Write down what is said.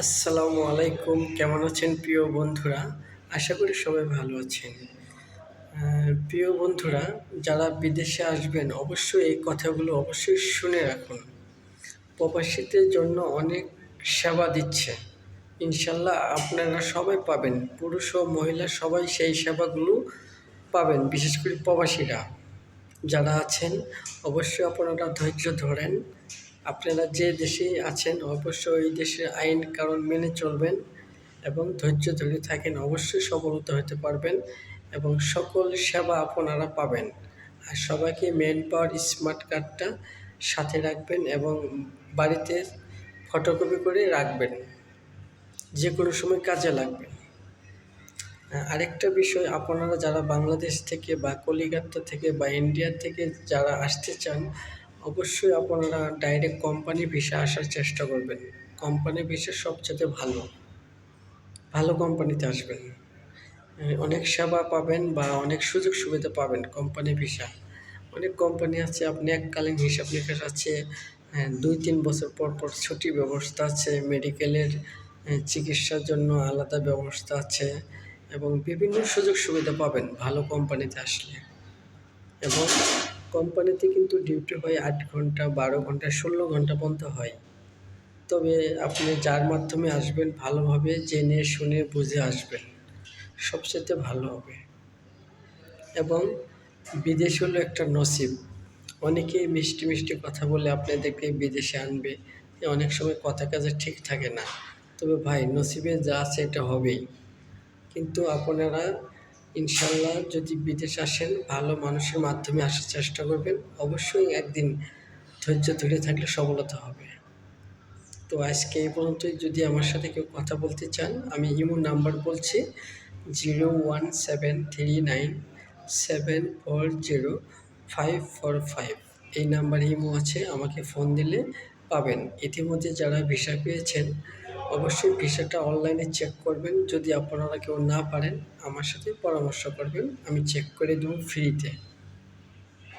আসসালামু আলাইকুম। কেমন আছেন প্রিয় বন্ধুরা? আশা করি সবাই ভালো আছেন। প্রিয় বন্ধুরা, যারা বিদেশে আসবেন অবশ্যই এই কথাগুলো অবশ্যই শুনে রাখুন। প্রবাসীদের জন্য অনেক সেবা দিচ্ছে। ইনশাল্লাহ আপনারা সবাই পাবেন। পুরুষ ও মহিলা সবাই সেই সেবাগুলো পাবেন। বিশেষ করে প্রবাসীরা যারা আছেন অবশ্যই আপনারা ধৈর্য ধরেন। আপনারা যে দেশে আছেন অবশ্যই ওই দেশের আইন কানুন মেনে চলবেন এবং ধৈর্য ধরে থাকেন, অবশ্যই সফলতা হতে পারবেন এবং সকল সেবা আপনারা পাবেন। আর সবাইকে ম্যান পাওয়ার স্মার্ট কার্ডটা সাথে রাখবেন এবং বাড়িতে ফটোকপি করে রাখবেন, যে কোনো সময় কাজে লাগবে। আরেকটা বিষয়, আপনারা যারা বাংলাদেশ থেকে বা কলিকাতা থেকে বা ইন্ডিয়া থেকে যারা আসতে চান অবশ্যই আপনারা ডাইরেক্ট কোম্পানি ভিসা আসার চেষ্টা করবেন। কোম্পানি ভিসা সবচেয়ে ভালো ভালো কোম্পানিতে আসবেন। অনেক সেবা পাবেন বা অনেক সুযোগ সুবিধা পাবেন কোম্পানি ভিসা। অনেক কোম্পানি আছে, আপনি এককালীন হিসাব নিকাশ আছে, 2-3 বছর পর পর ছুটির ব্যবস্থা আছে, মেডিকেলের চিকিৎসার জন্য আলাদা ব্যবস্থা আছে এবং বিভিন্ন সুযোগ সুবিধা পাবেন ভালো কোম্পানিতে আসলে। এবং কোম্পানিতে কিন্তু ডিউটি হয় 8 ঘন্টা, 12 ঘন্টা, 16 ঘন্টা পর্যন্ত হয়। তবে আপনি যার মাধ্যমে আসবেন ভালোভাবে জেনে শুনে বুঝে আসবেন, সবচেয়ে ভালো হবে। এবং বিদেশ হলো একটা নসিব। অনেকেই মিষ্টি মিষ্টি কথা বলে আপনাদেরকে বিদেশে আনবে, অনেক সময় কথা কাজে ঠিক থাকে না। তবে ভাই, নসিবে যা আছে এটা হবেই। কিন্তু আপনারা ইনশাল্লাহ যদি বিদেশ আসেন ভালো মানুষের মাধ্যমে আসার চেষ্টা করবেন, অবশ্যই একদিন ধৈর্য ধরে থাকলে সফলতা হবে। তো আজকে এই পর্যন্তই। যদি আমার সাথে কেউ কথা বলতে চান, আমি ইমো নাম্বার বলছি 01739740545। এই নাম্বারে ইমো আছে, আমাকে ফোন দিলে পাবেন। ইতিমধ্যে যারা ভিসা পেয়েছেন অবশ্যই ভিসাটা অনলাইনে চেক করবেন। যদি আপনারা কেউ না পারেন আমার সাথে পরামর্শ করবেন, আমি চেক করে দেবো ফ্রিতে।